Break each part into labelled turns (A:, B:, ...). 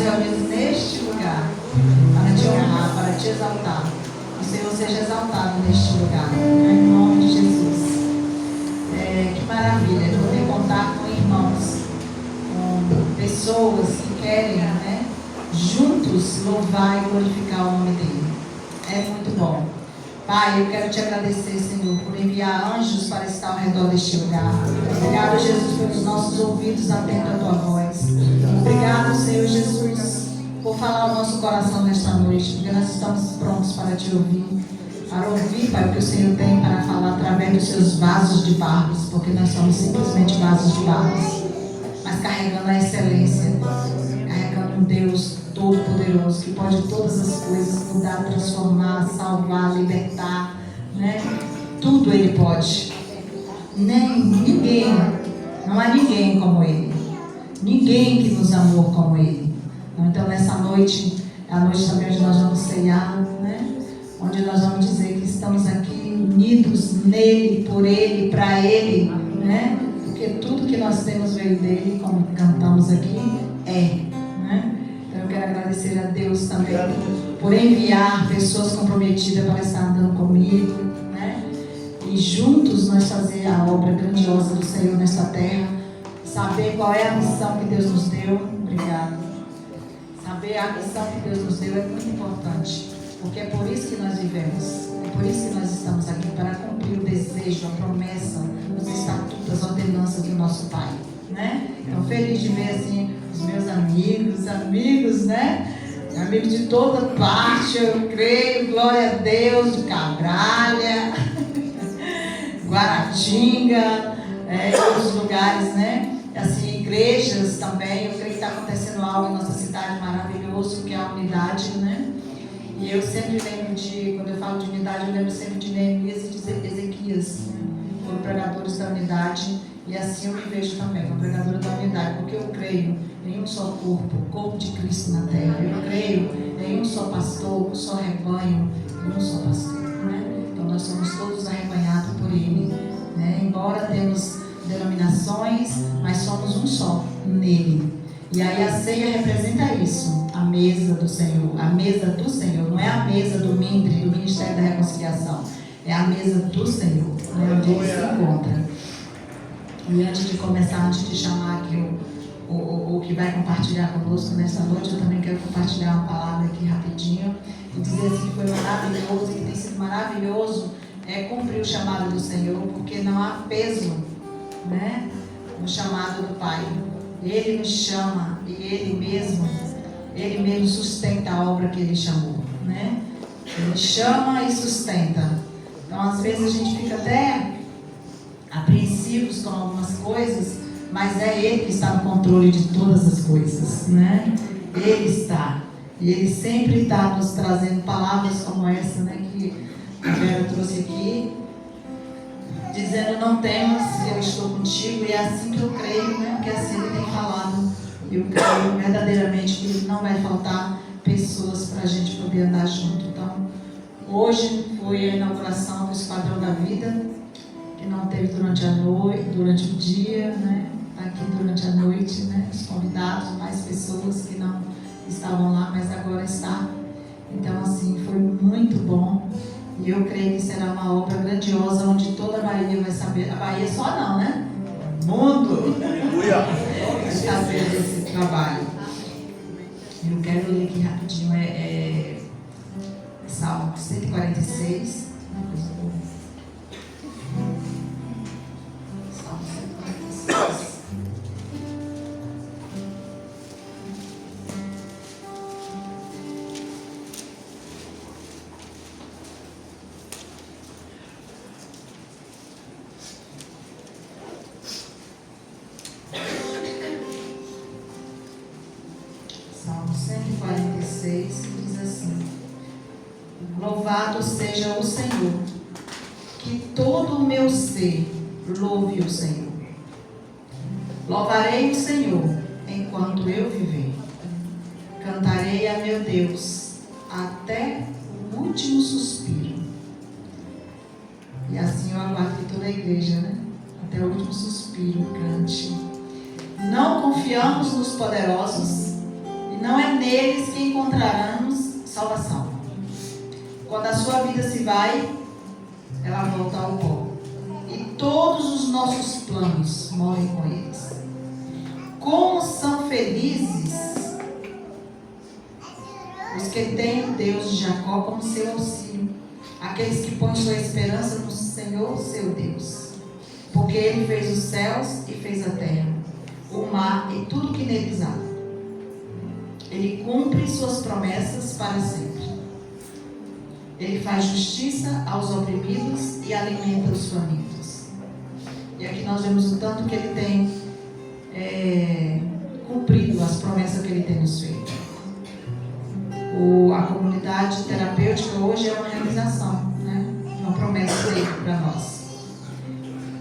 A: reunidos neste lugar para te honrar, para te exaltar. Que o Senhor seja exaltado neste lugar, em nome de Jesus. Que maravilha poder contar com irmãos, com pessoas que querem, né, juntos louvar e glorificar o nome dele. É muito bom. Pai, eu quero te agradecer, Senhor, por enviar anjos para estar ao redor deste lugar. Obrigado, Jesus, pelos nossos ouvidos atentos à tua voz. Obrigado, Senhor Jesus, por falar ao nosso coração nesta noite, porque nós estamos prontos para te ouvir. Para ouvir, Pai, o que o Senhor tem para falar através dos seus vasos de barro, porque nós somos simplesmente vasos de barro, mas carregando a excelência, carregando um Deus Todo-Poderoso, que pode todas as coisas mudar, transformar, salvar, libertar, né? Tudo Ele pode. Ninguém, não há ninguém como Ele. Ninguém que nos amou como Ele. Então nessa noite, é a noite também onde nós vamos ceiar, né? Onde nós vamos dizer que estamos aqui unidos nele, por Ele, para Ele, né? Porque tudo que nós temos veio dele, como cantamos aqui, né? Então eu quero agradecer a Deus também por enviar pessoas comprometidas para estar andando comigo, né? E juntos nós fazer a obra grandiosa do Senhor nesta terra, saber qual é a missão que Deus nos deu. Obrigada. Saber a missão que Deus nos deu é muito importante, porque é por isso que nós vivemos, é por isso que nós estamos aqui, para cumprir o desejo, a promessa, os estatutos, as ordenanças do nosso Pai, né? Então, feliz de ver assim os meus amigos, né? Amigos de toda parte, eu creio, glória a Deus, de Cabralha, Guaratinga, em outros lugares, né? Assim, igrejas também. Eu creio que está acontecendo algo em nossa cidade maravilhoso, que é a unidade, né? E eu sempre lembro quando eu falo de unidade, eu lembro sempre de Neemias e de Ezequias, né? Foram pregadores da unidade, e assim eu me vejo também, como pregadora da unidade, porque eu creio em um só corpo, o corpo de Cristo na terra. Eu creio em um só pastor, um só rebanho, e um só pastor, né? Então nós somos todos arrebanhados por Ele, né? Embora temos denominações, mas somos um só nele. E aí a ceia representa isso, a mesa do Senhor, não é a mesa do MINDRE, do Ministério da Reconciliação, é a mesa do Senhor, né, onde Ele se encontra. E antes de começar, antes de chamar aqui o que vai compartilhar conosco nesta noite, eu também quero compartilhar uma palavra aqui rapidinho, e dizer assim que foi maravilhoso, que tem sido maravilhoso cumprir o chamado do Senhor, porque não há peso, né, no chamado do Pai. Ele nos chama e Ele mesmo sustenta a obra que Ele chamou, né? Ele chama e sustenta. Então, às vezes a gente fica até apreensivos com algumas coisas, mas é Ele que está no controle de todas as coisas, né? Ele está. E Ele sempre está nos trazendo palavras como essa, né? Que a Vera trouxe aqui, dizendo: não temas, eu estou contigo. E é assim que eu creio, né? Porque assim Ele tem falado. Eu creio verdadeiramente que Ele não vai faltar pessoas para a gente poder andar junto. Então, hoje foi a inauguração do Esquadrão da Vida, que não teve durante a noite, durante o dia, né? Aqui durante a noite, né? Os convidados, mais pessoas que não estavam lá, mas agora está. Então, assim, foi muito bom. E eu creio que será uma obra grandiosa, onde toda a Bahia vai saber. A Bahia só não, né? O mundo vai saber desse trabalho. Eu quero ler aqui rapidinho. Salmo 146. Salmo 146. Salmo 146, que diz assim: louvado seja o Senhor, que todo o meu ser louve o Senhor. Louvarei o Senhor enquanto eu viver. Cantarei a meu Deus até o último suspiro. E assim eu aguardo que toda a igreja, né? Até o último suspiro cante. Não confiamos nos poderosos, e não é encontraremos salvação. Quando a sua vida se vai, ela volta ao pó. E todos os nossos planos morrem com eles. Como são felizes os que têm o Deus de Jacó como seu auxílio, aqueles que põem sua esperança no Senhor, seu Deus. Porque Ele fez os céus e fez a terra, o mar e tudo que neles há. Ele cumpre suas promessas para sempre. Ele faz justiça aos oprimidos e alimenta os famintos. E aqui nós vemos o tanto que Ele tem cumprido as promessas que Ele tem nos feito. A comunidade terapêutica hoje é uma realização, né? Uma promessa dele para nós.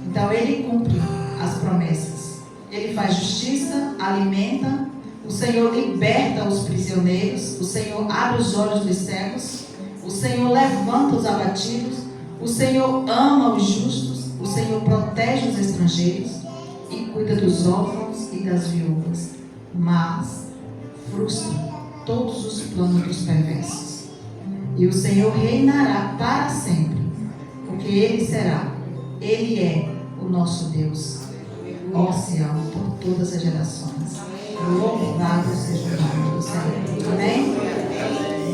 A: Então Ele cumpre as promessas. Ele faz justiça, alimenta. O Senhor liberta os prisioneiros. O Senhor abre os olhos dos cegos. O Senhor levanta os abatidos. O Senhor ama os justos. O Senhor protege os estrangeiros e cuida dos órfãos e das viúvas, mas frustra todos os planos dos perversos. E o Senhor reinará para sempre, porque Ele é o nosso Deus, ó Sião, por todas as gerações. Louvado seja o nome do Senhor. Amém?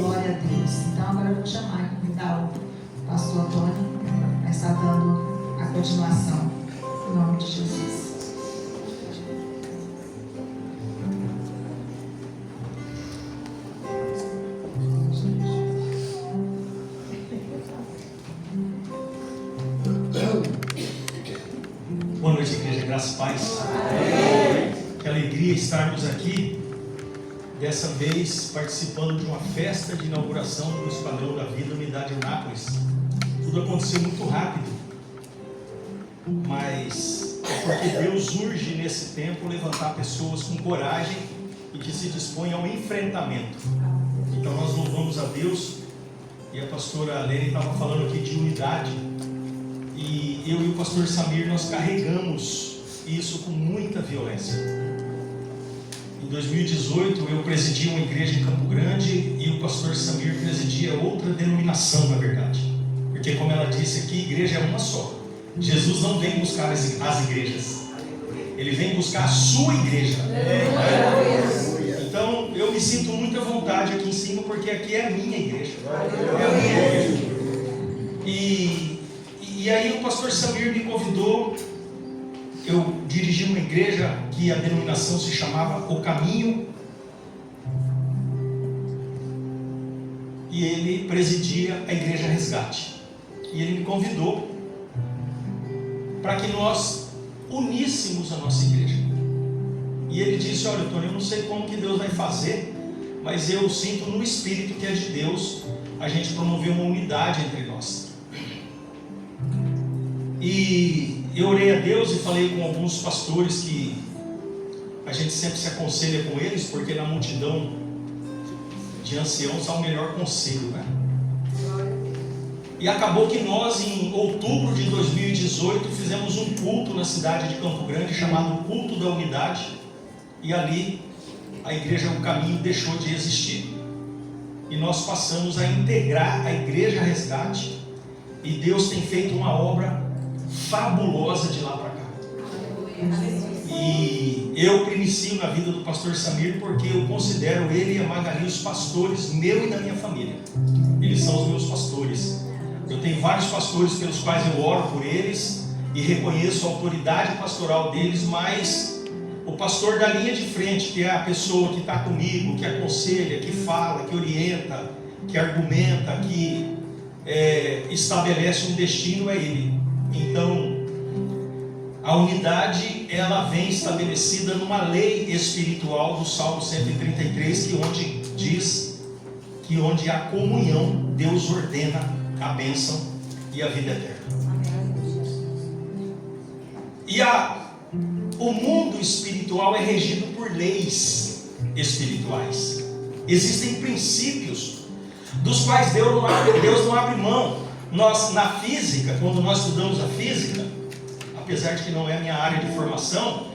A: Glória a Deus. Então agora eu vou chamar e convidar o pastor Antônio para estar dando a continuação, em nome de Jesus.
B: Boa noite, igreja, graças e paz. Que alegria estarmos aqui, dessa vez participando de uma festa de inauguração do Esquadrão da Vida, Unidade Anápolis. Tudo aconteceu muito rápido, mas é porque Deus urge nesse tempo levantar pessoas com coragem e que se dispõem ao enfrentamento. Então nós louvamos a Deus, e a pastora Lene estava falando aqui de unidade. E eu e o pastor Samir, nós carregamos isso com muita violência. Em 2018, eu presidi uma igreja em Campo Grande e o pastor Samir presidia outra denominação, na verdade. Porque, como ela disse aqui, igreja é uma só. Jesus não vem buscar as igrejas. Ele vem buscar a sua igreja. Então, eu me sinto muito à vontade aqui em cima, porque aqui é a minha igreja. É a minha igreja. E aí o pastor Samir me convidou. Eu dirigi uma igreja que a denominação se chamava O Caminho, e ele presidia a igreja Resgate. E ele me convidou para que nós uníssemos a nossa igreja. E ele disse: olha, Tony, eu não sei como que Deus vai fazer, mas eu sinto no Espírito que é de Deus a gente promover uma unidade entre nós. E eu orei a Deus e falei com alguns pastores que a gente sempre se aconselha com eles, porque na multidão de anciãos há o melhor conselho, né? E acabou que nós, em outubro de 2018, fizemos um culto na cidade de Campo Grande, chamado Culto da Unidade, e ali a igreja O Caminho deixou de existir. E nós passamos a integrar a igreja Resgate, e Deus tem feito uma obra fabulosa de lá para cá. E eu inicio na vida do pastor Samir porque eu considero ele e a Magali os pastores meu e da minha família. Eles são os meus pastores. Eu tenho vários pastores pelos quais eu oro por eles e reconheço a autoridade pastoral deles, mas o pastor da linha de frente, que é a pessoa que está comigo, que aconselha, que fala, que orienta, que argumenta, que estabelece um destino, é ele. Então, a unidade, ela vem estabelecida numa lei espiritual do Salmo 133, que onde diz que onde há comunhão, Deus ordena a bênção e a vida eterna. E o mundo espiritual é regido por leis espirituais. Existem princípios dos quais Deus não abre mão. Nós, na física, quando nós estudamos a física, apesar de que não é a minha área de formação,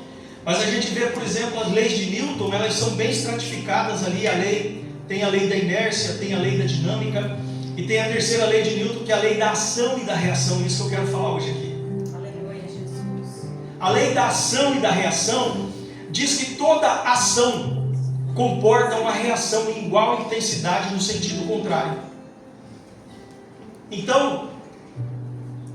B: mas a gente vê, por exemplo, as leis de Newton, elas são bem estratificadas ali, a lei tem a lei da inércia, tem a lei da dinâmica, e tem a terceira lei de Newton, que é a lei da ação e da reação. Isso que eu quero falar hoje aqui.
C: Aleluia, Jesus.
B: A lei da ação e da reação diz que toda ação comporta uma reação em igual intensidade no sentido contrário. Então,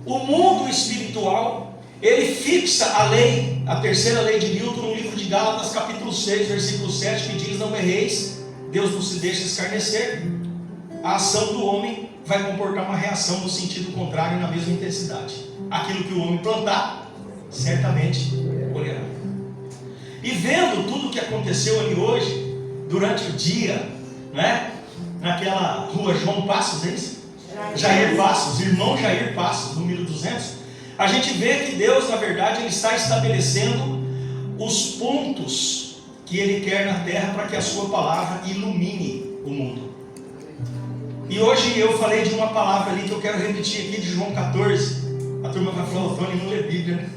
B: o mundo espiritual, ele fixa a lei, a terceira lei de Newton, no livro de Gálatas, capítulo 6, versículo 7, que diz: não erreis, Deus não se deixa escarnecer. A ação do homem vai comportar uma reação no sentido contrário, na mesma intensidade. Aquilo que o homem plantar, certamente colherá. E vendo tudo o que aconteceu ali hoje, durante o dia, né? Naquela rua João Passos, é isso? Jair Passos, irmão Jair Passos, número 200, a gente vê que Deus, na verdade, Ele está estabelecendo os pontos que Ele quer na terra para que a sua palavra ilumine o mundo. E hoje eu falei de uma palavra ali que eu quero repetir aqui, de João 14. A turma vai falar: o Tony não lê Bíblia, né?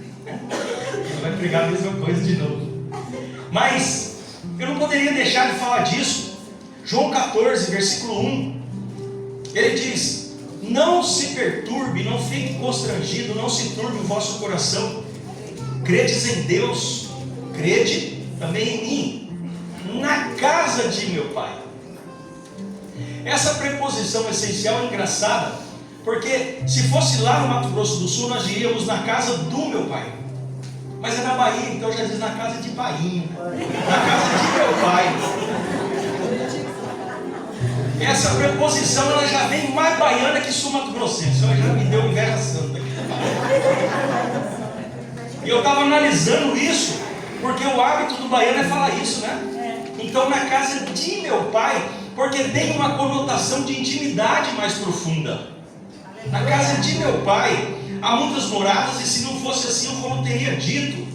B: Ele vai pregar a mesma coisa de novo. Mas eu não poderia deixar de falar disso. João 14, versículo 1, ele diz: não se perturbe, não fique constrangido, não se turbe o vosso coração. Credes em Deus, crede também em mim. Na casa de meu Pai. Essa preposição essencial é engraçada, porque se fosse lá no Mato Grosso do Sul, nós diríamos na casa do meu pai. Mas é na Bahia, então já diz na casa de Painho, na casa de meu pai. Essa preposição, ela já vem mais baiana que sul-mato-grossense. Ela já me deu inveja santa aqui. E eu estava analisando isso, porque o hábito do baiano é falar isso, né? Então, na casa de meu pai, porque tem uma conotação de intimidade mais profunda. Na casa de meu pai há muitas moradas, e se não fosse assim eu não teria dito.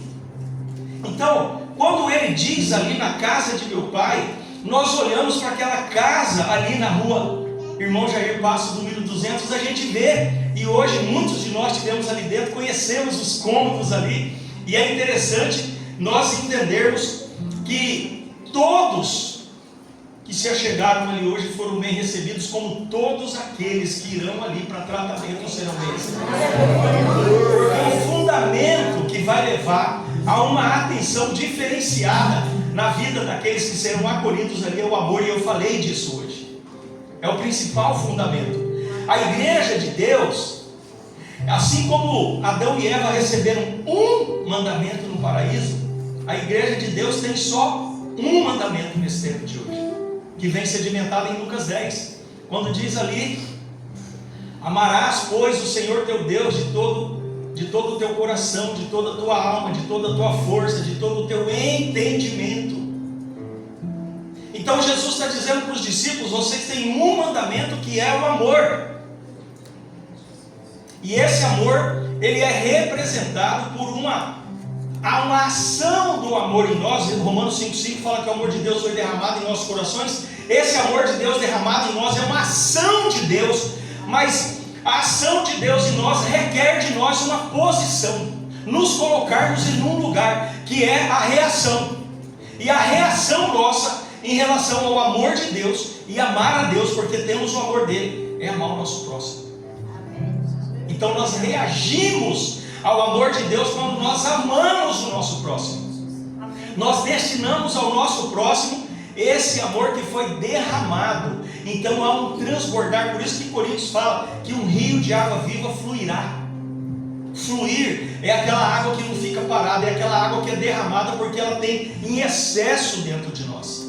B: Então, quando ele diz ali na casa de meu pai, nós olhamos para aquela casa ali na rua Irmão Jair Passos, número 200, a gente vê, e hoje muitos de nós estivemos ali dentro, conhecemos os cômodos ali, e é interessante nós entendermos que todos que se achegaram ali hoje foram bem recebidos, como todos aqueles que irão ali para tratamento serão bem recebidos. Porque o fundamento que vai levar a uma atenção diferenciada na vida daqueles que serão acolhidos ali é o amor, e eu falei disso hoje. É o principal fundamento. A igreja de Deus, assim como Adão e Eva receberam um mandamento no paraíso, a igreja de Deus tem só um mandamento nesse tempo de hoje, que vem sedimentado em Lucas 10, quando diz ali: amarás, pois, o Senhor teu Deus de todo o teu coração, de toda a tua alma, de toda a tua força, de todo o teu entendimento. Então Jesus está dizendo para os discípulos: vocês têm um mandamento, que é o amor. E esse amor, ele é representado por uma ação do amor em nós. Romanos 5,5 fala que o amor de Deus foi derramado em nossos corações. Esse amor de Deus derramado em nós é uma ação de Deus, mas a ação de Deus em nós requer de nós uma posição, nos colocarmos em um lugar, que é a reação. E a reação nossa em relação ao amor de Deus e amar a Deus, porque temos o amor dele, é amar o nosso próximo. Então nós reagimos ao amor de Deus quando nós amamos o nosso próximo. Nós destinamos ao nosso próximo esse amor que foi derramado. Então há um transbordar. Por isso que Coríntios fala que um rio de água viva fluirá. Fluir é aquela água que não fica parada, é aquela água que é derramada porque ela tem em excesso dentro de nós.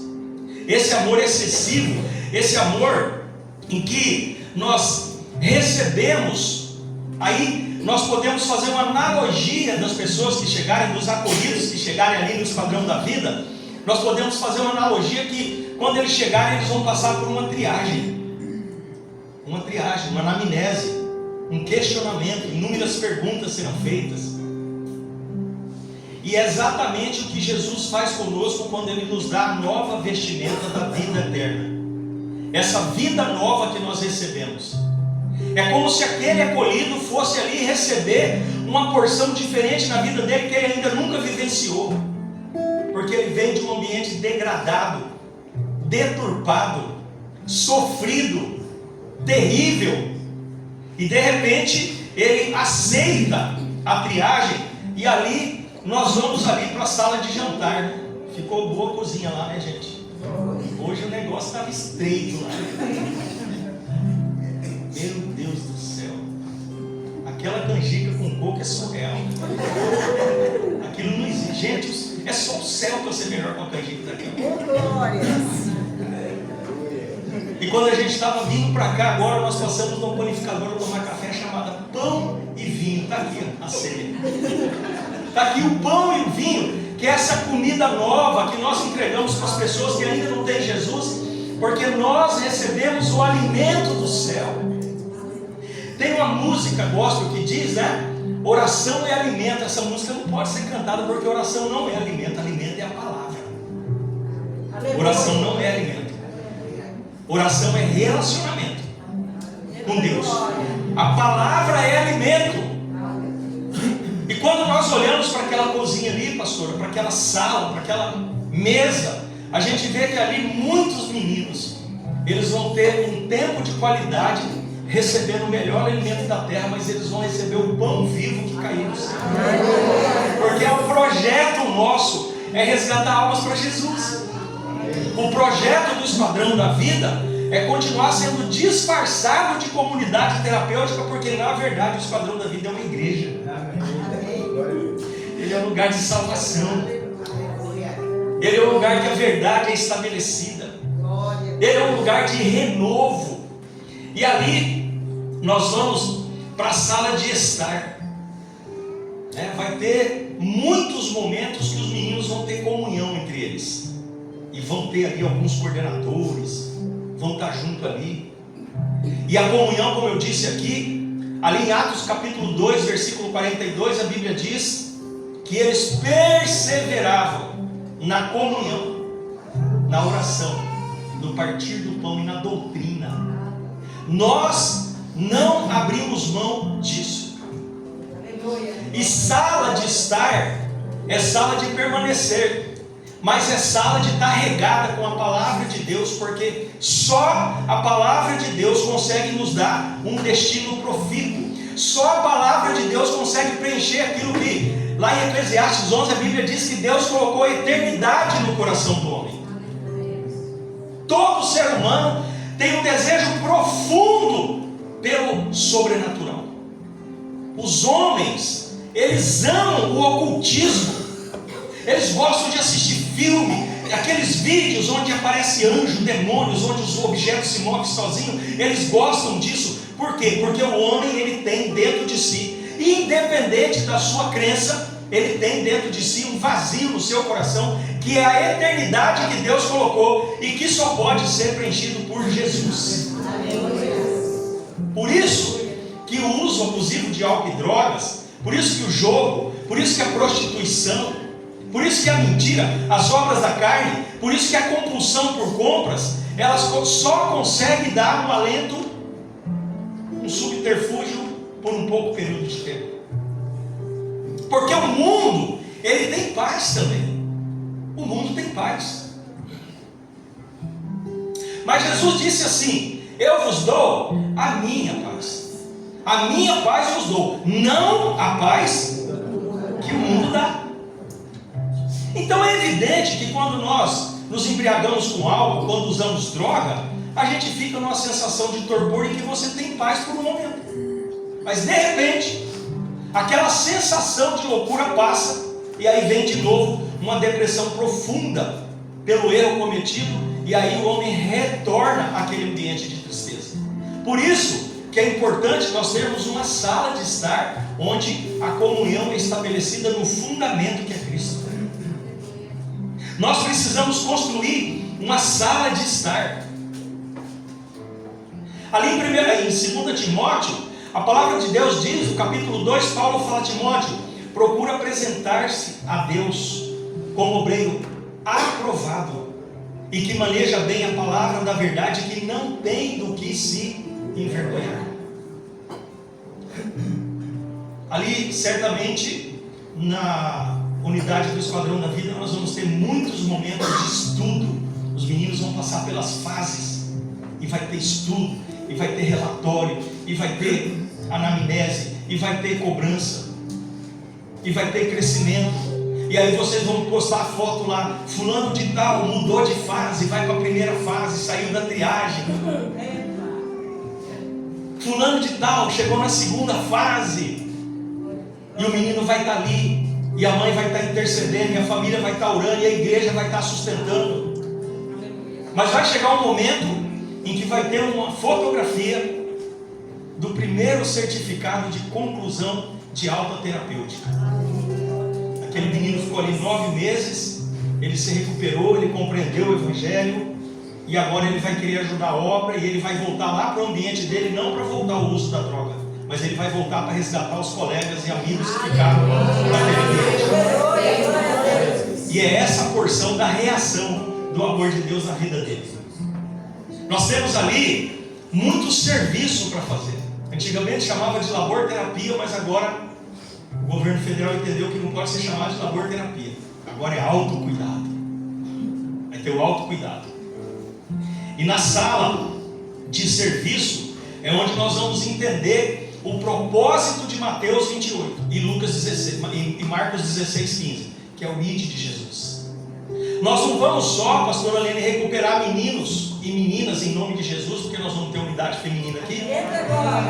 B: Esse amor excessivo, esse amor em que nós recebemos, aí nós podemos fazer uma analogia das pessoas que chegarem, dos acolhidos que chegarem ali no esquadrão da vida. Nós podemos fazer uma analogia que quando eles chegarem, eles vão passar por uma triagem, uma anamnese, um questionamento, inúmeras perguntas serão feitas. E é exatamente o que Jesus faz conosco quando Ele nos dá a nova vestimenta da vida eterna. Essa vida nova que nós recebemos. É como se aquele acolhido fosse ali receber uma porção diferente na vida dele que ele ainda nunca vivenciou. Porque ele vem de um ambiente degradado, deturpado, sofrido, terrível, e de repente ele aceita a triagem, e ali nós vamos ali para a sala de jantar, né? Ficou boa a cozinha lá, né, gente? Hoje o negócio estava estreito lá. Meu Deus do céu, aquela canjica com coco é surreal. Aquilo não existe, gente. É só o céu para ser melhor com a canjica daquela. E quando a gente estava vindo para cá, agora nós passamos num panificador a tomar café chamada Pão e Vinho. Está aqui a ceia. Está aqui o pão e o vinho, que é essa comida nova que nós entregamos para as pessoas que ainda não têm Jesus, porque nós recebemos o alimento do céu. Tem uma música gospel que diz, né? Oração é alimento. Essa música não pode ser cantada porque oração não é alimento. Alimento é a palavra. Oração não é alimento. Oração é relacionamento com Deus. A palavra é alimento. E quando nós olhamos para aquela cozinha ali, pastora, para aquela sala, para aquela mesa, a gente vê que ali muitos meninos, eles vão ter um tempo de qualidade recebendo o melhor alimento da terra, mas eles vão receber o pão vivo que caiu do céu. Porque o projeto nosso é resgatar almas para Jesus. O projeto do Esquadrão da Vida é continuar sendo disfarçado de comunidade terapêutica, porque na verdade o Esquadrão da Vida é uma igreja. Ele é um lugar de salvação. Ele é um lugar que a verdade é estabelecida. Ele é um lugar de renovo. E ali nós vamos para a sala de estar. Vai ter muitos momentos que os meninos vão ter comunhão entre eles. E vão ter ali alguns coordenadores, vão estar junto ali. E a comunhão, como eu disse aqui, ali em Atos capítulo 2, versículo 42, a Bíblia diz que eles perseveravam na comunhão, na oração, no partir do pão e na doutrina. Nós não abrimos mão disso. E sala de estar é sala de permanecer, mas é sala de estar regada com a palavra de Deus, porque só a palavra de Deus consegue nos dar um destino profícuo. Só a palavra de Deus consegue preencher aquilo que lá em Eclesiastes 11 a Bíblia diz que Deus colocou a eternidade no coração do homem. Todo ser humano tem um desejo profundo pelo sobrenatural. Os homens, eles amam o ocultismo. Eles gostam de assistir filme, aqueles vídeos onde aparece anjo, demônios, onde os objetos se movem sozinhos. Eles gostam disso. Por quê? Porque o homem, ele tem dentro de si, independente da sua crença, ele tem dentro de si um vazio no seu coração, que é a eternidade que Deus colocou e que só pode ser preenchido por Jesus. Por isso que o uso abusivo de álcool e drogas, por isso que o jogo, por isso que a prostituição, por isso que a mentira, as obras da carne, por isso que a compulsão por compras, elas só conseguem dar um alento, um subterfúgio por um pouco período de tempo. Porque o mundo, ele tem paz também. O mundo tem paz. Mas Jesus disse assim: eu vos dou a minha paz. A minha paz vos dou, não a paz que o mundo dá. Então é evidente que quando nós nos embriagamos com álcool, quando usamos droga, a gente fica numa sensação de torpor em que você tem paz por um momento. Mas de repente, aquela sensação de loucura passa, e aí vem de novo uma depressão profunda pelo erro cometido, e aí o homem retorna àquele ambiente de tristeza. Por isso que é importante nós termos uma sala de estar, onde a comunhão é estabelecida no fundamento que é Cristo. Nós precisamos construir uma sala de estar. Ali em 2 Timóteo, a palavra de Deus diz, no capítulo 2, Paulo fala a Timóteo: procura apresentar-se a Deus como obreiro aprovado, e que maneja bem a palavra da verdade, que não tem do que se envergonhar. Ali, certamente, na unidade do Esquadrão da Vida, nós vamos ter muitos momentos de estudo. Os meninos vão passar pelas fases e vai ter estudo, e vai ter relatório, e vai ter anamnese, e vai ter cobrança, e vai ter crescimento. E aí vocês vão postar a foto lá, fulano de tal mudou de fase, vai para a primeira fase, saiu da triagem. Fulano de tal chegou na segunda fase. E o menino vai estar ali, e a mãe vai estar intercedendo, e a família vai estar orando, e a igreja vai estar sustentando. Mas vai chegar um momento em que vai ter uma fotografia do primeiro certificado de conclusão de alta terapêutica. Aquele menino ficou ali 9 meses, ele se recuperou, ele compreendeu o Evangelho, e agora ele vai querer ajudar a obra, e ele vai voltar lá para o ambiente dele, não para voltar ao uso da droga, mas ele vai voltar para resgatar os colegas e amigos que ficaram naquele ambiente. E é essa porção da reação do amor de Deus na vida dele. Nós temos ali muito serviço para fazer. Antigamente chamava de labor-terapia, mas agora o governo federal entendeu que não pode ser chamado de labor-terapia. Agora é autocuidado. Vai ter o autocuidado. E na sala de serviço é onde nós vamos entender o propósito de Mateus 28 e Lucas 16 e Marcos 16:15, que é o ID de Jesus. Nós não vamos só, pastora Lene, recuperar meninos e meninas em nome de Jesus, porque nós vamos ter unidade feminina aqui.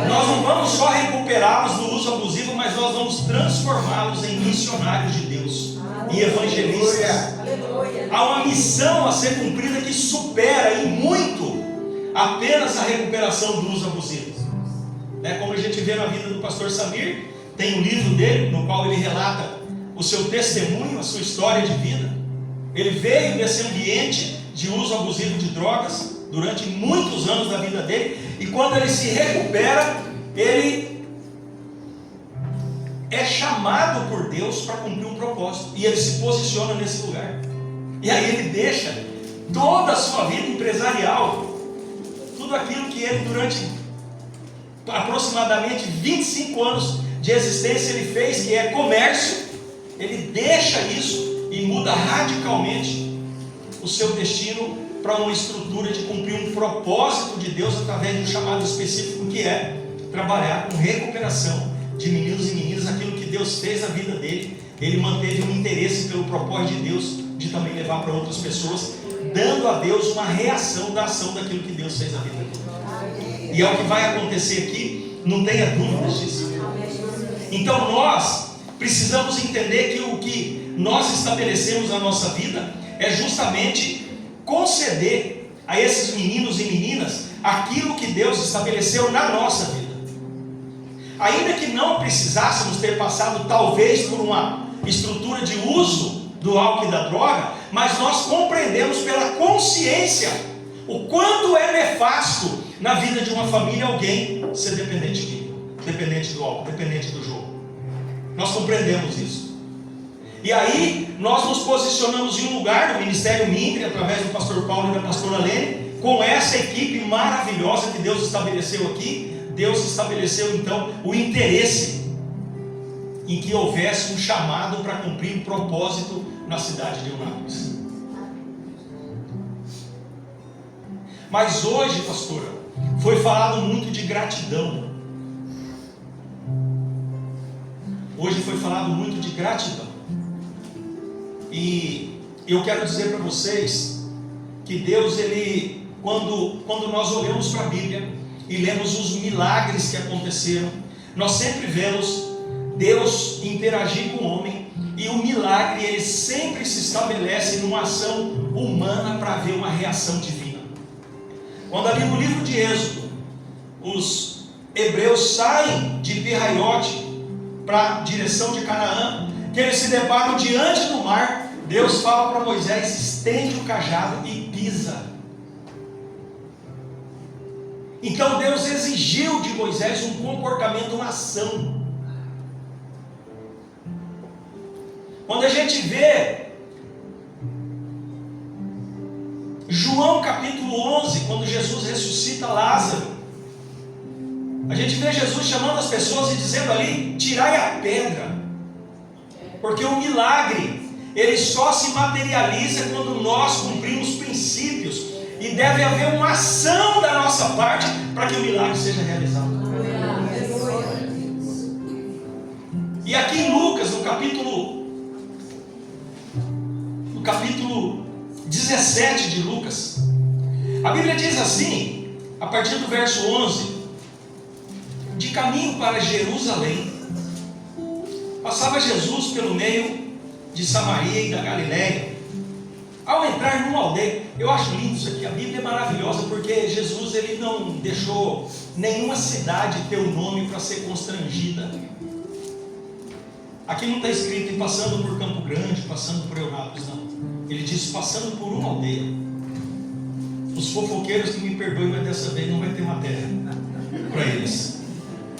B: Nós não vamos só recuperá-los do uso abusivo, mas nós vamos transformá-los em missionários de Deus e evangelistas. Há uma missão a ser cumprida que supera em muito apenas a recuperação do uso abusivo. Como a gente vê na vida do pastor Samir, tem um livro dele no qual ele relata o seu testemunho, a sua história de vida. Ele veio desse ambiente de uso abusivo de drogas durante muitos anos da vida dele, e quando ele se recupera, ele é chamado por Deus para cumprir um propósito, e ele se posiciona nesse lugar. E aí ele deixa toda a sua vida empresarial, tudo aquilo que ele durante aproximadamente 25 anos de existência ele fez, que é comércio. Ele deixa isso e muda radicalmente o seu destino para uma estrutura de cumprir um propósito de Deus através de um chamado específico, que é trabalhar com recuperação de meninos e meninas. Aquilo que Deus fez na vida dele, ele manteve um interesse pelo propósito de Deus de também levar para outras pessoas, dando a Deus uma reação da ação daquilo que Deus fez na vida dele. E é o que vai acontecer aqui, não tenha dúvidas disso. Então nós precisamos entender que o que nós estabelecemos na nossa vida é justamente conceder a esses meninos e meninas aquilo que Deus estabeleceu na nossa vida. Ainda que não precisássemos ter passado talvez por uma estrutura de uso do álcool e da droga, mas nós compreendemos pela consciência o quanto é nefasto na vida de uma família alguém ser dependente do álcool, dependente do jogo. Nós compreendemos isso. E aí nós nos posicionamos em um lugar do Ministério Mindre, através do pastor Paulo e da pastora Lene, com essa equipe maravilhosa que Deus estabeleceu aqui. Deus estabeleceu então o interesse em que houvesse um chamado para cumprir um propósito na cidade de Eunápolis. Mas hoje, pastora, foi falado muito de gratidão. Hoje foi falado muito de gratidão. E eu quero dizer para vocês que Deus, ele, quando nós olhamos para a Bíblia e lemos os milagres que aconteceram, nós sempre vemos Deus interagir com o homem, e o milagre ele sempre se estabelece numa ação humana para haver uma reação divina. Quando ali no livro de Êxodo, os hebreus saem de Pirraiote para a direção de Canaã, que eles se deparam diante do mar, Deus fala para Moisés: estende o cajado e pisa. Então Deus exigiu de Moisés um comportamento, uma ação. Quando a gente vê João capítulo 11, quando Jesus ressuscita Lázaro, a gente vê Jesus chamando as pessoas e dizendo ali: tirai a pedra. Porque o milagre, ele só se materializa quando nós cumprimos princípios e deve haver uma ação da nossa parte para que o milagre seja realizado. E aqui em Lucas, no capítulo 17 de Lucas, a Bíblia diz assim, a partir do verso 11: de caminho para Jerusalém, passava Jesus pelo meio de Samaria e da Galiléia. Ao entrar numa aldeia, eu acho lindo isso aqui, a Bíblia é maravilhosa, porque Jesus ele não deixou nenhuma cidade ter o nome para ser constrangida. Aqui não está escrito em passando por Campo Grande, passando por Eunápolis, não. Ele diz passando por uma aldeia. Os fofoqueiros que me perdoem, mas dessa vez não vai ter matéria para eles.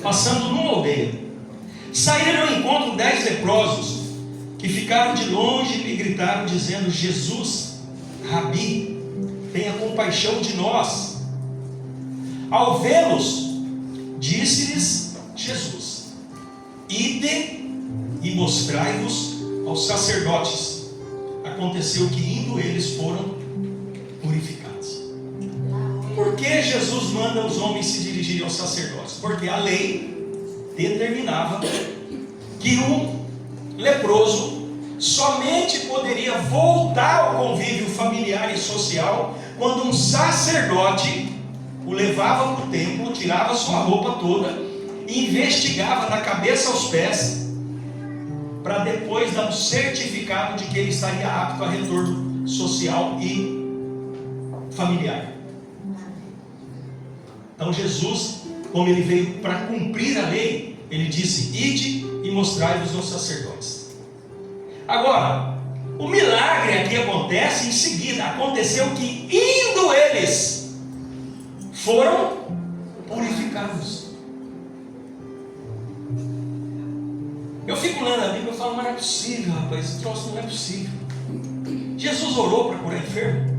B: Passando numa aldeia, saíram ao encontro 10 leprosos, que ficaram de longe e lhe gritaram, dizendo: Jesus, Rabi, tenha compaixão de nós. Ao vê-los, disse-lhes Jesus: ide e mostrai-vos aos sacerdotes. Aconteceu que indo eles foram purificados. Por que Jesus manda os homens se dirigirem aos sacerdotes? Porque a lei determinava que um leproso somente poderia voltar ao convívio familiar e social quando um sacerdote o levava para o templo, tirava sua roupa toda e investigava da cabeça aos pés, para depois dar um certificado de que ele estaria apto a retorno social e familiar. Então Jesus, como ele veio para cumprir a lei, ele disse: ide e mostrai-vos aos sacerdotes. Agora, o milagre aqui acontece em seguida. Aconteceu que indo eles, foram purificados. Eu fico lendo a Bíblia e falo: mas não é possível, rapaz, esse troço não é possível. Jesus orou para curar enfermo?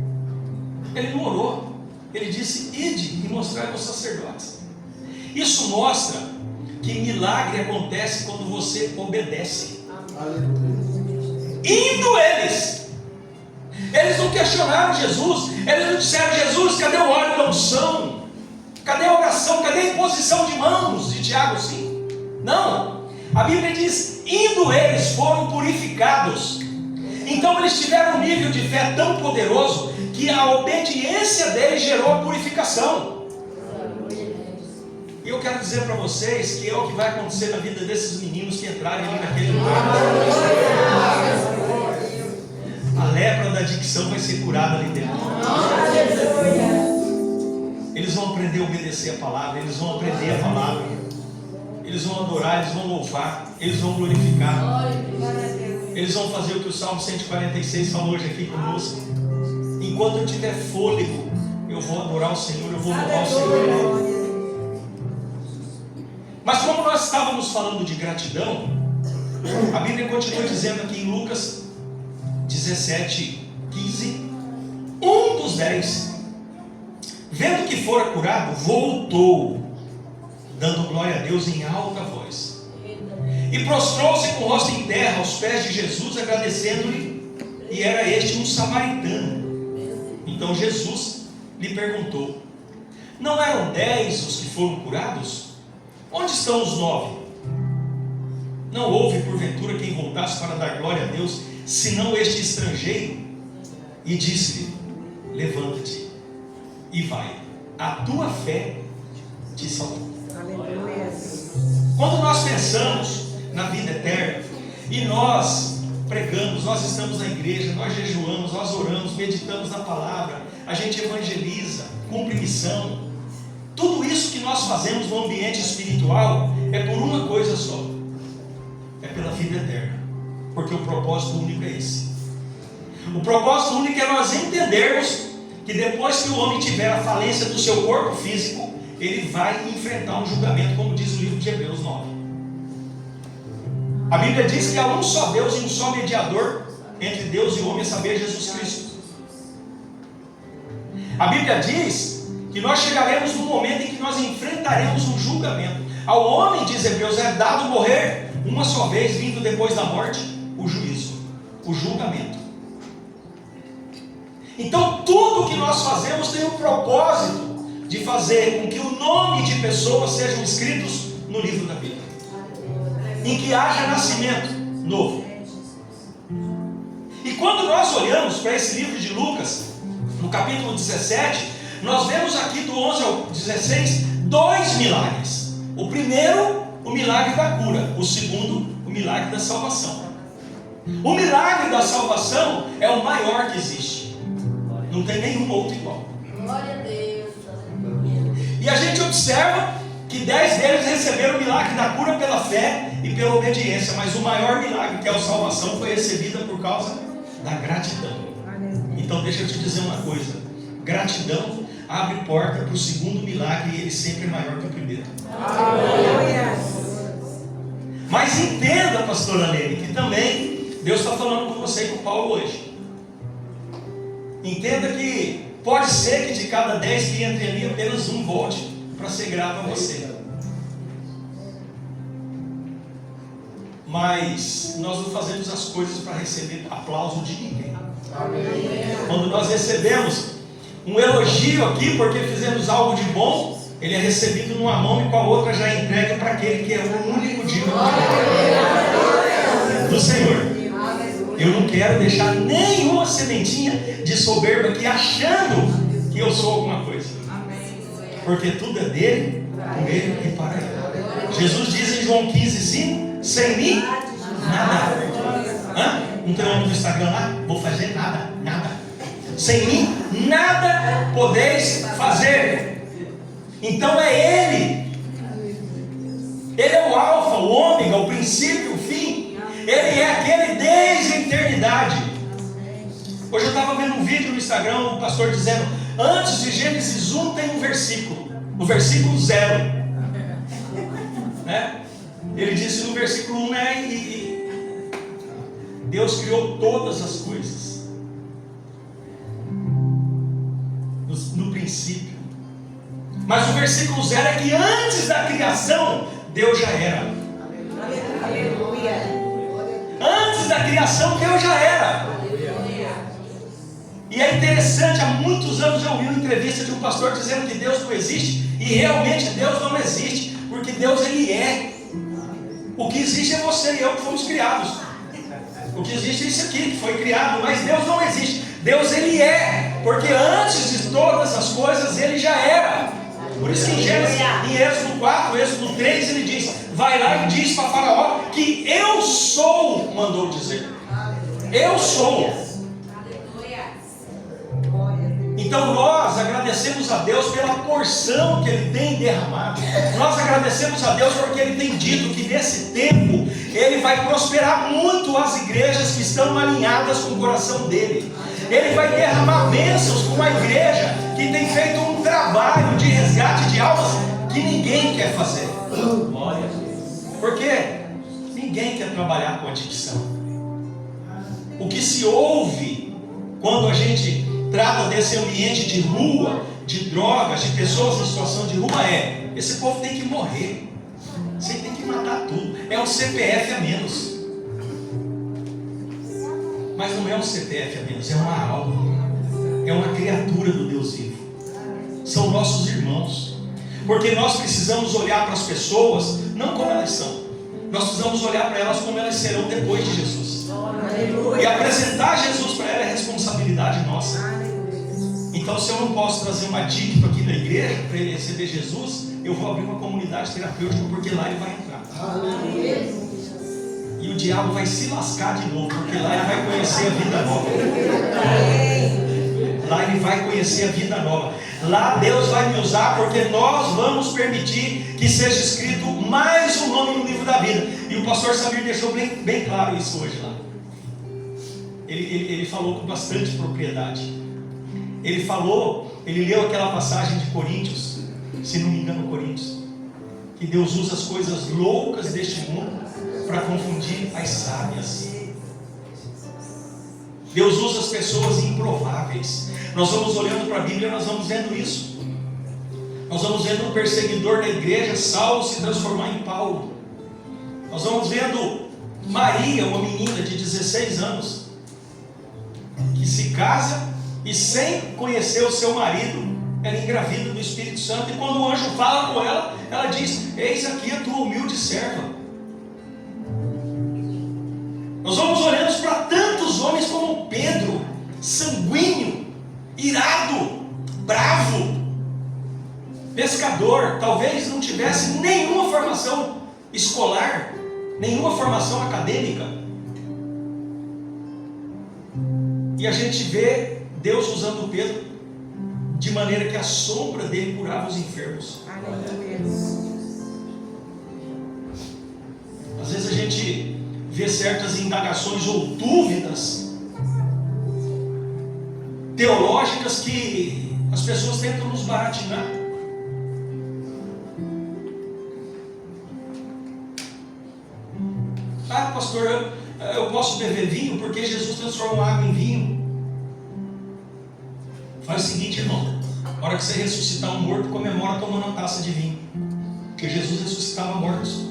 B: Ele não orou. Ele disse: ide e mostrai aos sacerdotes. Isso mostra que milagre acontece quando você obedece. Indo eles não questionaram Jesus, eles não disseram: Jesus, cadê o óleo da unção? Cadê a oração? Cadê a imposição de mãos de Tiago 5? Não, a Bíblia diz: indo eles foram purificados. Então eles tiveram um nível de fé tão poderoso que a obediência deles gerou a purificação. E eu quero dizer para vocês que é o que vai acontecer na vida desses meninos que entrarem ali naquele lugar. A lepra da dicção vai ser curada ali dentro. Eles vão aprender a obedecer a palavra, eles vão aprender a palavra, eles vão adorar, eles vão louvar, eles vão glorificar, eles vão fazer o que o Salmo 146 falou hoje aqui conosco. Enquanto eu tiver fôlego, eu vou adorar o Senhor, eu vou louvar o Senhor. Mas como nós estávamos falando de gratidão, a Bíblia continua dizendo aqui em Lucas 17:15, um dos 10, vendo que fora curado, voltou, dando glória a Deus em alta voz, e prostrou-se com o rosto em terra aos pés de Jesus, agradecendo-lhe, e era este um samaritano. Então Jesus lhe perguntou: não eram 10 os que foram curados? Onde estão os 9? Não houve porventura quem voltasse para dar glória a Deus, senão este estrangeiro? E disse-lhe: levanta-te e vai, a tua fé te salvou. Quando nós pensamos na vida eterna e nós pregamos, nós estamos na igreja, nós jejuamos, nós oramos, meditamos na palavra, a gente evangeliza, cumpre missão, tudo isso que nós fazemos no ambiente espiritual é por uma coisa só: é pela vida eterna, porque o propósito único é esse. O propósito único é nós entendermos que depois que o homem tiver a falência do seu corpo físico, ele vai enfrentar um julgamento, como diz o livro de Hebreus 9. A Bíblia diz que há um só Deus e um só mediador entre Deus e o homem, a saber, Jesus Cristo. A Bíblia diz que nós chegaremos no momento em que nós enfrentaremos um julgamento. Ao homem, diz Hebreus, é dado morrer uma só vez, vindo depois da morte o juízo, o julgamento. Então tudo que nós fazemos tem um o propósito de fazer com que o nome de pessoas sejam escritos no livro da vida, em que haja nascimento novo. E quando nós olhamos para esse livro de Lucas, no capítulo 17, nós vemos aqui do 11 ao 16 dois milagres. O primeiro, o milagre da cura. O segundo, o milagre da salvação. O milagre da salvação é o maior que existe. Não tem nenhum outro igual.
C: Glória a Deus.
B: E a gente observa que 10 deles receberam o milagre da cura pela fé e pela obediência. Mas o maior milagre, que é a salvação, foi recebida por causa da gratidão. Então deixa eu te dizer uma coisa: gratidão abre porta para o segundo milagre, e ele sempre é maior que o primeiro. Mas entenda, pastora Lene, que também Deus está falando com você e com Paulo hoje. Entenda que pode ser que de cada 10 que entre ali, apenas um volte para ser grato a você. Mas nós não fazemos as coisas para receber aplauso de ninguém. Quando nós recebemos um elogio aqui porque fizemos algo de bom, ele é recebido numa mão e com a outra já é entregue para aquele que é o único digno do Senhor. Eu não quero deixar nenhuma sementinha de soberba aqui achando que eu sou alguma coisa, porque tudo é dele, por ele e para ele. Jesus diz em João 15:5: sem mim, nada. Não tem nome no Instagram lá? Vou fazer nada, nada. Sem mim, nada podeis fazer. Então é Ele. Ele é o alfa, o ômega, o princípio, o fim. Ele é aquele desde a eternidade. Hoje eu estava vendo um vídeo no Instagram, o pastor dizendo: antes de Gênesis 1 tem um versículo, o versículo 0, né? Ele disse no versículo 1, né? E Deus criou todas as coisas no princípio. Mas o versículo 0 é que antes da criação Deus já era. Antes da criação Deus já era. E é interessante, há muitos anos eu ouvi uma entrevista de um pastor dizendo que Deus não existe. E realmente Deus não existe, porque Deus ele é. O que existe é você e eu que fomos criados. O que existe é isso aqui que foi criado, mas Deus não existe. Deus ele é, porque antes de todas as coisas ele já era. Por isso que em Êxodo 4, Êxodo 3 ele diz: vai lá e diz para Faraó que eu sou, mandou dizer. Eu sou. Então nós agradecemos a Deus pela porção que Ele tem derramado. Nós agradecemos a Deus porque Ele tem dito que nesse tempo Ele vai prosperar muito as igrejas que estão alinhadas com o coração dEle. Ele vai derramar bênçãos com uma igreja que tem feito um trabalho de resgate de almas que ninguém quer fazer. Porque ninguém quer trabalhar com adicção. O que se ouve quando a gente trata desse ambiente de rua, de drogas, de pessoas em situação de rua é: esse povo tem que morrer, você tem que matar tudo, é um CPF a menos. Mas não é um CPF a menos, é uma alma, é uma criatura do Deus vivo, são nossos irmãos. Porque nós precisamos olhar para as pessoas não como elas são, nós precisamos olhar para elas como elas serão depois de Jesus. E apresentar Jesus para ela é responsabilidade nossa. Então, se eu não posso trazer uma dica aqui na igreja para ele receber Jesus, eu vou abrir uma comunidade terapêutica, porque lá ele vai entrar. E o diabo vai se lascar de novo, porque lá ele vai conhecer a vida nova. Lá ele vai conhecer a vida nova. Lá Deus vai me usar, porque nós vamos permitir que seja escrito mais um nome no livro da vida. E o pastor Samir deixou bem claro isso hoje lá. Ele falou com bastante propriedade. Ele leu aquela passagem de Coríntios, se não me engano, Coríntios, que Deus usa as coisas loucas deste mundo para confundir as sábias. Deus usa as pessoas improváveis. Nós vamos olhando para a Bíblia, nós vamos vendo isso. Nós vamos vendo um perseguidor da igreja, Saulo, se transformar em Paulo. Nós vamos vendo Maria, uma menina de 16 anos, que se casa e sem conhecer o seu marido, ela engravida do Espírito Santo, e quando o anjo fala com ela, ela diz: eis aqui a tua humilde serva. Nós vamos olhando para tantos homens como Pedro, sanguíneo, irado, bravo, pescador, talvez não tivesse nenhuma formação escolar, nenhuma formação acadêmica, e a gente vê Deus usando Pedro de maneira que a sombra dele curava os enfermos. Às vezes a gente vê certas indagações ou dúvidas teológicas que as pessoas tentam nos baratinar. Ah, pastor, eu posso beber vinho porque Jesus transformou água em vinho. Faz o seguinte, irmão: na hora que você ressuscitar um morto, comemora tomando uma taça de vinho, porque Jesus ressuscitava mortos.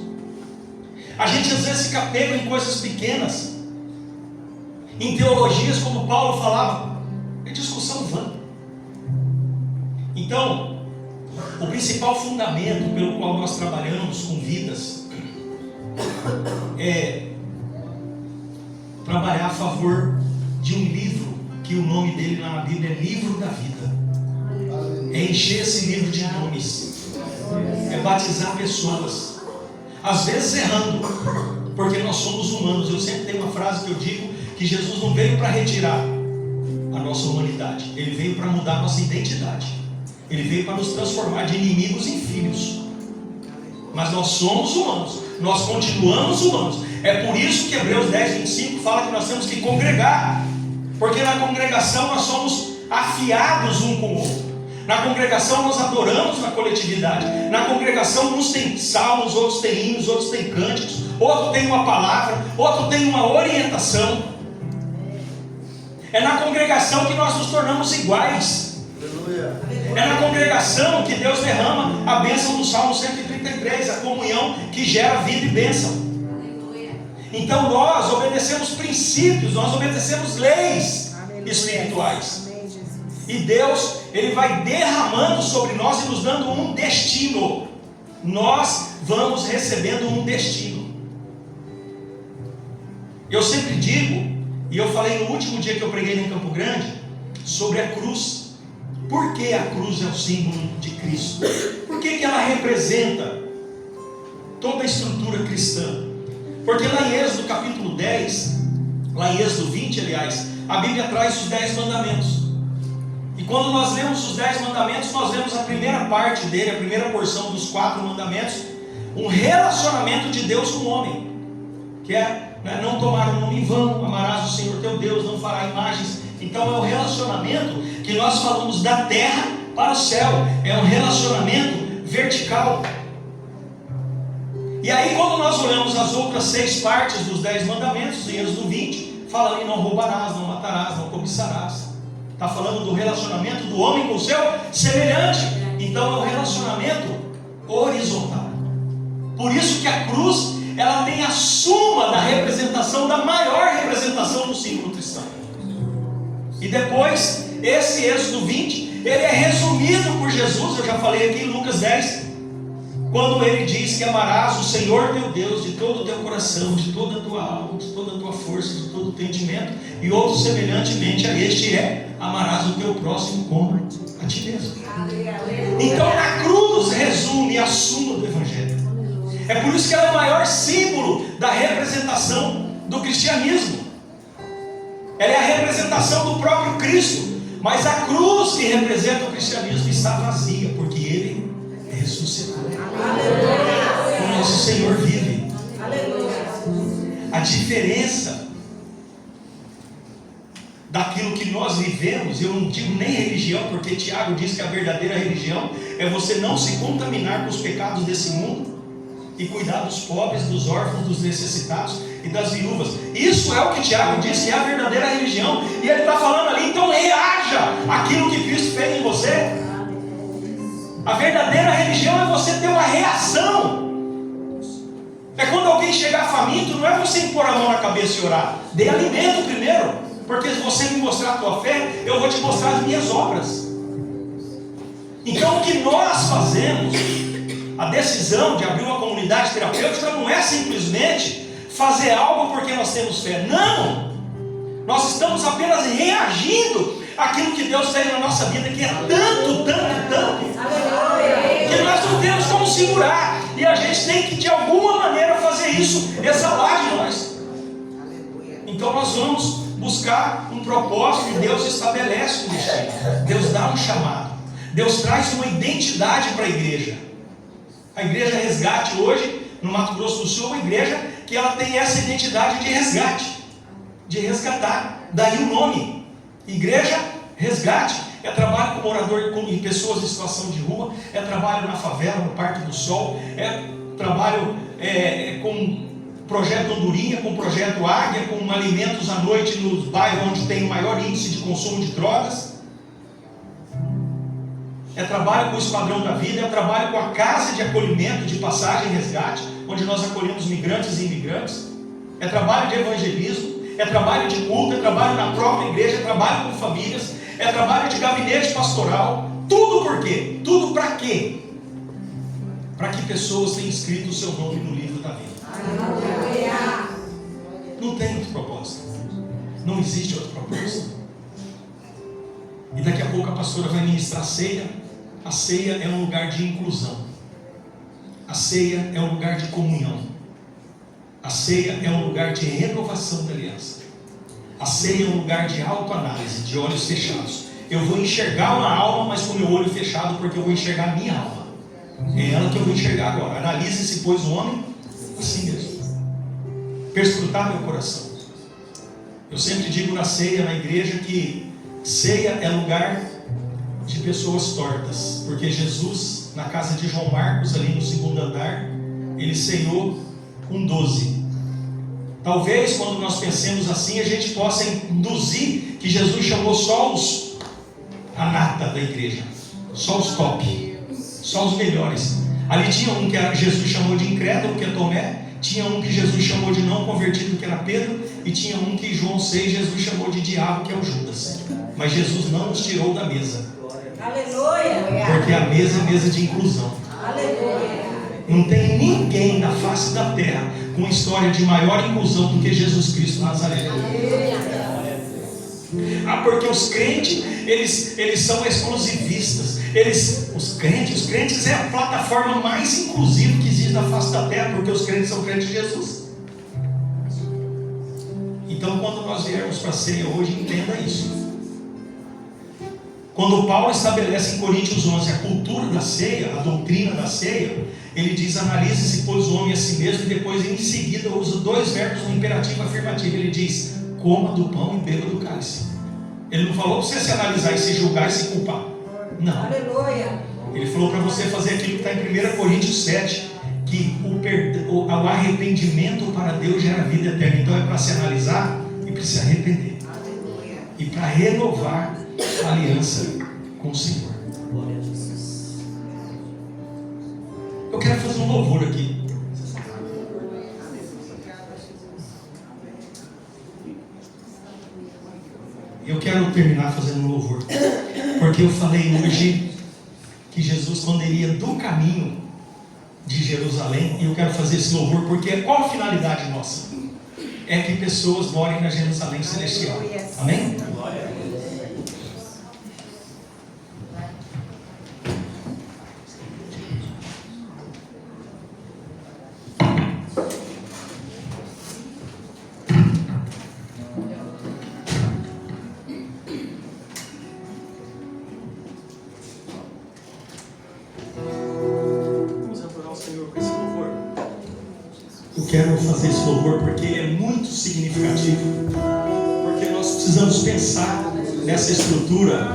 B: A gente às vezes fica pego em coisas pequenas, em teologias, como Paulo falava, é discussão vã. Então, o principal fundamento pelo qual nós trabalhamos com vidas é trabalhar a favor de um livro, que o nome dele lá na Bíblia é Livro da Vida. É encher esse livro de nomes, é batizar pessoas, às vezes errando, porque nós somos humanos. Eu sempre tenho uma frase que eu digo, que Jesus não veio para retirar a nossa humanidade, ele veio para mudar a nossa identidade, ele veio para nos transformar de inimigos em filhos. Mas nós somos humanos, nós continuamos humanos. É por isso que Hebreus 10:25 fala que nós temos que congregar, porque na congregação nós somos afiados um com o outro. Na congregação nós adoramos na coletividade. Na congregação uns têm salmos, outros têm hinos, outros têm cânticos, outro tem uma palavra, outro tem uma orientação. É na congregação que nós nos tornamos iguais. É na congregação que Deus derrama a bênção do Salmo 133, a comunhão que gera vida e bênção. Então nós obedecemos princípios, nós obedecemos leis espirituais. E Deus, Ele vai derramando sobre nós e nos dando um destino. Nós vamos recebendo um destino. Eu sempre digo, e eu falei no último dia que eu preguei em Campo Grande, sobre a cruz. Por que a cruz é o símbolo de Cristo? Por que ela representa toda a estrutura cristã? Porque lá em Êxodo capítulo 10, lá em Êxodo 20, aliás, a Bíblia traz os 10 mandamentos. E quando nós lemos os 10 mandamentos, nós vemos a primeira parte dele, a primeira porção dos 4 mandamentos, um relacionamento de Deus com o homem, que é, não tomar o nome em vão, amarás o Senhor teu Deus, não fará imagens. Então é o relacionamento que nós falamos da terra para o céu, é um relacionamento vertical. E aí quando nós olhamos as outras 6 partes dos 10 mandamentos, em Êxodo 20, fala ali: não roubarás, não matarás, não cobiçarás. Está falando do relacionamento do homem com o seu semelhante. Então é um relacionamento horizontal. Por isso que a cruz, ela tem a suma da representação, da maior representação do símbolo cristão. E depois, esse Êxodo 20, ele é resumido por Jesus. Eu já falei aqui em Lucas 10, quando ele diz que amarás o Senhor teu Deus de todo o teu coração, de toda a tua alma, de toda a tua força, de todo o teu entendimento, e outro semelhantemente a este é: amarás o teu próximo como a ti mesmo. Então a cruz resume a suma do Evangelho. É por isso que ela é o maior símbolo da representação do cristianismo. Ela é a representação do próprio Cristo. Mas a cruz que representa o cristianismo está vazia, porque Ele ressuscitou. O nosso Senhor vive. A diferença daquilo que nós vivemos, eu não digo nem religião, porque Tiago diz que a verdadeira religião é você não se contaminar com os pecados desse mundo e cuidar dos pobres, dos órfãos, dos necessitados e das viúvas. Isso é o que Tiago diz que é a verdadeira religião. E ele está falando ali: então reaja àquilo que Cristo fez em você. A verdadeira religião é você ter uma reação. É quando alguém chegar faminto, não é você impor a mão na cabeça e orar. Dê alimento primeiro, porque se você me mostrar a tua fé, eu vou te mostrar as minhas obras. Então o que nós fazemos, a decisão de abrir uma comunidade terapêutica não é simplesmente fazer algo porque nós temos fé. Não! Nós estamos apenas reagindo àquilo que Deus fez na nossa vida, que é tanto, que nós não temos como segurar. E a gente tem que de alguma maneira fazer isso exalar de nós. Então nós vamos buscar um propósito e Deus estabelece um destino. Deus dá um chamado. Deus traz uma identidade para a igreja. A igreja Resgate hoje, no Mato Grosso do Sul, é uma igreja que ela tem essa identidade de resgate, de resgatar. Daí o nome, Igreja Resgate. É trabalho com morador, com pessoas em situação de rua, é trabalho na favela, no Parque do Sol, é trabalho com projeto Andorinha, com projeto Águia, com alimentos à noite nos bairros onde tem o maior índice de consumo de drogas. É trabalho com o Esquadrão da Vida, é trabalho com a Casa de Acolhimento, de Passagem e Resgate, onde nós acolhemos migrantes e imigrantes. É trabalho de evangelismo, é trabalho de culto, é trabalho na própria igreja, é trabalho com famílias, é trabalho de gabinete pastoral. Tudo por quê? Tudo para quê? Para que pessoas tenham escrito o seu nome no livro da vida. Não tem outro propósito. Não existe outro propósito. E daqui a pouco a pastora vai ministrar a ceia. A ceia é um lugar de inclusão. A ceia é um lugar de comunhão. A ceia é um lugar de renovação da aliança. A ceia é um lugar de autoanálise, de olhos fechados. Eu vou enxergar uma alma, mas com o meu olho fechado, porque eu vou enxergar a minha alma. É ela que eu vou enxergar agora. Analise-se, pois, o homem assim mesmo. Perscrutar meu coração. Eu sempre digo na ceia, na igreja, que ceia é lugar de pessoas tortas, porque Jesus, na casa de João Marcos, ali no segundo andar, ele ceiou com 12. Talvez quando nós pensemos assim, a gente possa induzir que Jesus chamou só a nata da igreja, só os top, só os melhores. Ali tinha um que Jesus chamou de incrédulo, que é Tomé, tinha um que Jesus chamou de não convertido, que era Pedro, e tinha um que João 6, Jesus chamou de diabo, que é o Judas. Mas Jesus não os tirou da mesa.
C: Aleluia!
B: Porque a mesa é mesa de inclusão.
C: Aleluia!
B: Não tem ninguém na face da terra com uma história de maior inclusão do que Jesus Cristo Nazareno. Porque os crentes, eles são exclusivistas. Os crentes é a plataforma mais inclusiva que existe na face da terra, porque os crentes são crentes de Jesus. Então, quando nós viermos para a ceia hoje, entenda isso. Quando Paulo estabelece em Coríntios 11 a cultura da ceia, a doutrina da ceia, ele diz: analise-se, pois, o homem a si mesmo, e depois em seguida usa dois verbos no imperativo afirmativo. Ele diz: coma do pão e beba do cálice. Ele não falou para você se analisar e se julgar e se culpar. Não.
C: Aleluia!
B: Ele falou para você fazer aquilo que está em 1 Coríntios 7, que o arrependimento para Deus gera vida eterna. Então é para se analisar e para se arrepender. E para renovar a aliança com o Senhor. Eu quero fazer um louvor aqui. Eu quero terminar fazendo um louvor, porque eu falei hoje que Jesus, quando ele ia do caminho de Jerusalém, e eu quero fazer esse louvor porque qual a finalidade nossa? É que pessoas morem na Jerusalém celestial. Amém? Eu quero fazer esse louvor porque ele é muito significativo, porque nós precisamos pensar nessa estrutura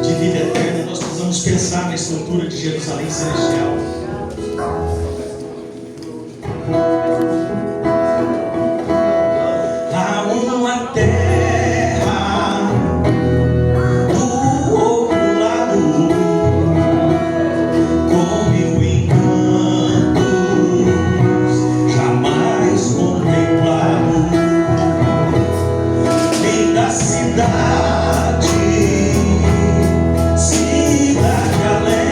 B: de vida eterna, nós precisamos pensar na estrutura de Jerusalém celestial. Há uma terra do outro lado, com mil encantos jamais contemplado, linda cidade, cidade alegre.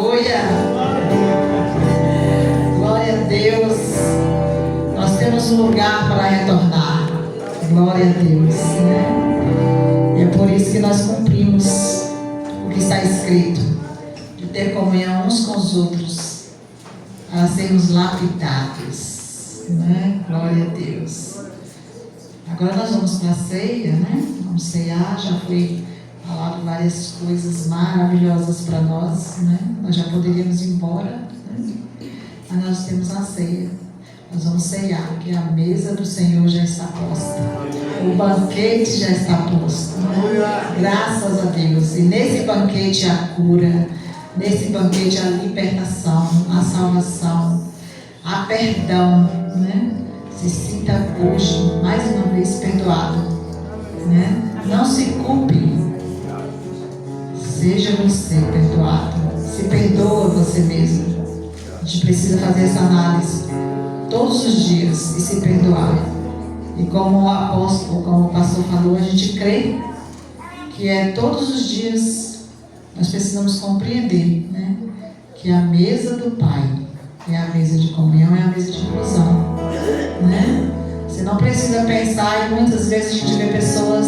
A: Aleluia. Glória a Deus. Nós temos um lugar para retornar. Glória a Deus, né? E é por isso que nós cumprimos o que está escrito, de ter comunhão uns com os outros, para sermos lapidados, né? Glória a Deus. Agora nós vamos para a ceia, né? Vamos ceiar. Já foi falado várias coisas maravilhosas para nós, né? Nós já poderíamos ir embora, né? Mas nós temos a ceia. Nós vamos ceiar, porque a mesa do Senhor já está posta. O banquete já está posto, né? Graças a Deus. E nesse banquete a cura, nesse banquete a libertação, a salvação, a perdão, né? Se sinta hoje, mais uma vez, perdoado, né? Não se culpe. Seja você perdoado. Se perdoa você mesmo. A gente precisa fazer essa análise todos os dias e se perdoar. E como o apóstolo, como o pastor falou, a gente crê que todos os dias nós precisamos compreender, né? Que a mesa do Pai é a mesa de comunhão, é a mesa de inclusão, né? Você não precisa pensar, e muitas vezes a gente vê pessoas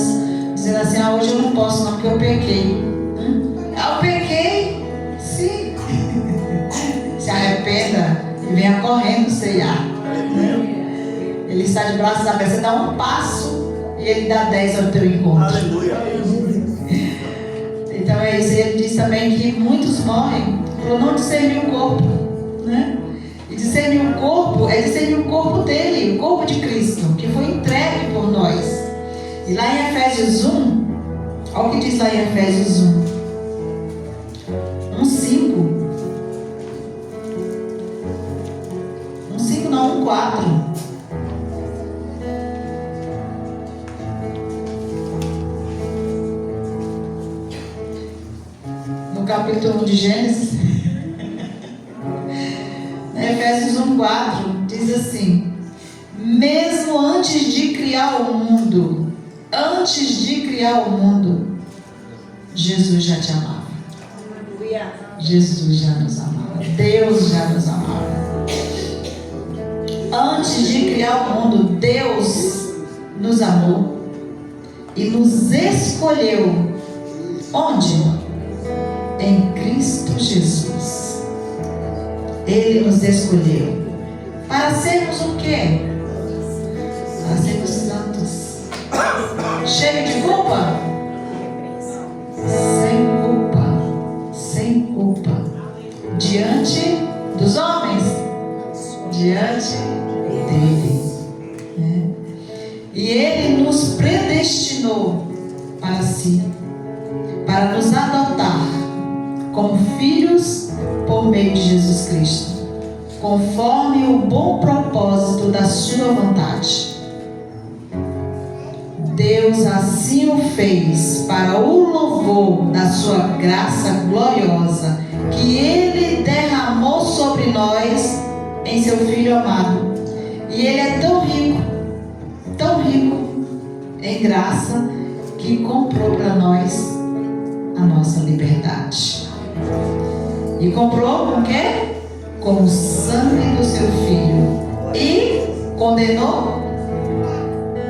A: dizendo assim: hoje eu não posso não, porque eu pequei. Eu pequei? Sim. Se arrependa e venha correndo ceiar. Ele está de braços abertos. Você dá um passo e ele dá 10 ao teu encontro.
D: Aleluia.
A: Então é isso. Ele diz também que muitos morrem por não discernir o corpo, né? E discernir o corpo é discernir o corpo dele, o corpo de Cristo, que foi entregue por nós. E lá em Efésios 1, olha o que diz lá em Efésios 1:5. 1:5 não, 1:4. No capítulo 1 de Gênesis, Efésios 1:4 diz assim: mesmo antes de criar o mundo, Jesus já te amava. Jesus já nos amava. Deus já nos amava. Antes de criar o mundo, Deus nos amou e nos escolheu. Onde? Em Cristo Jesus. Ele nos escolheu para sermos o quê? Para sermos santos. Cheio de culpa? Sem culpa. Diante dos homens, diante dele, né? E ele nos predestinou para si, para nos adotar como filhos por meio de Jesus Cristo, conforme o bom propósito da sua vontade. Deus assim o fez para o louvor da sua graça gloriosa, que ele derramou sobre nós em seu Filho amado. E ele é tão rico em graça, que comprou para nós a nossa liberdade. E comprou com o quê? Com o sangue do seu Filho. E condenou,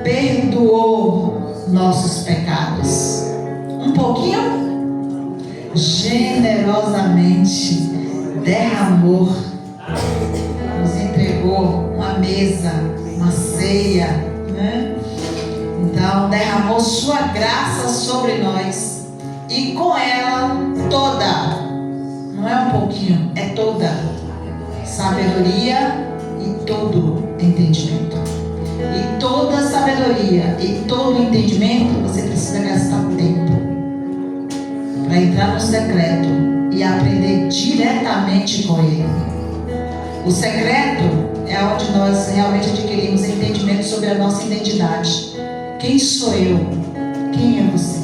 A: perdoou nossos pecados. Um pouquinho, generosamente derramou, nos entregou uma mesa, uma ceia, né? Então derramou sua graça sobre nós, e com ela toda, não é um pouquinho, é toda sabedoria e todo entendimento. E toda sabedoria e todo entendimento, você precisa gastar tempo para entrar no secreto e aprender diretamente com ele. O secreto é onde nós realmente adquirimos entendimento sobre a nossa identidade. Quem sou eu? Quem é você?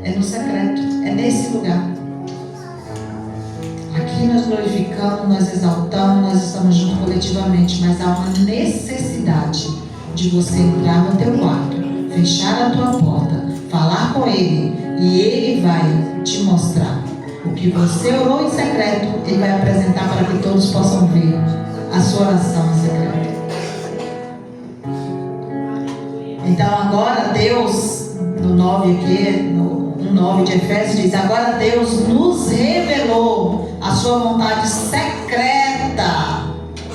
A: É no secreto, é nesse lugar. Aqui nós glorificamos, nós exaltamos, nós estamos juntos coletivamente, mas há uma necessidade de você entrar no teu quarto, fechar a tua porta, falar com ele, e ele vai te mostrar O que você orou em secreto, Ele vai apresentar para que todos possam ver a sua oração em secreto. Então agora Deus, no 9 aqui, no 1:9 de Efésios, diz: agora Deus nos revelou a sua vontade secreta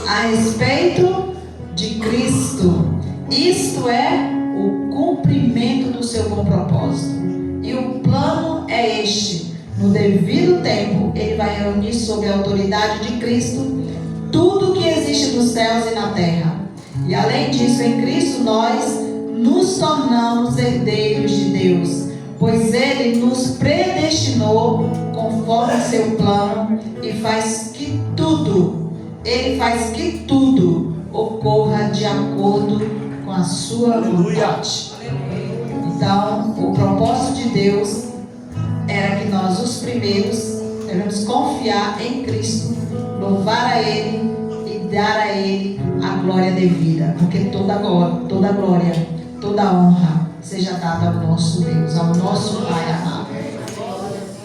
A: a respeito de Cristo. Isto é o cumprimento do seu bom propósito. E o plano é este: no devido tempo, Ele vai reunir sob a autoridade de Cristo tudo que existe nos céus e na terra. E além disso, em Cristo nós nos tornamos herdeiros de Deus, pois Ele nos predestinou conforme o seu plano e faz que tudo ocorra de acordo com a sua vontade. Então, o propósito de Deus era que nós, os primeiros, devemos confiar em Cristo, louvar a Ele e dar a Ele a glória devida, porque toda glória, toda honra seja dada ao nosso Deus, ao nosso Pai amado,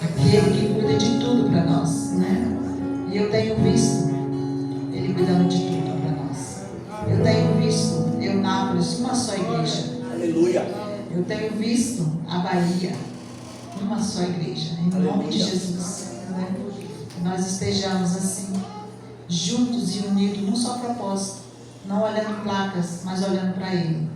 A: aquele que cuida de tudo para nós, né? E eu tenho visto Ele cuidando de tudo para nós. Eu tenho visto Nápoles, uma só igreja.
D: Aleluia.
A: Eu tenho visto a Bahia, uma só igreja, em nome de Jesus, né? Que nós estejamos assim, juntos e unidos num só propósito, não olhando placas, mas olhando para Ele,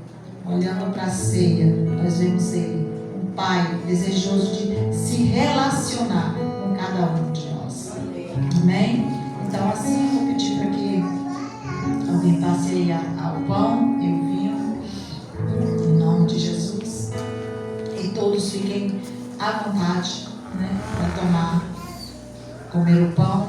A: olhando para a ceia. Nós vemos Ele, um Pai desejoso de se relacionar com cada um de nós. Amém? Então assim, eu vou pedir para que alguém passe aí ao pão e o vinho, em nome de Jesus, e todos fiquem à vontade, né, para comer o pão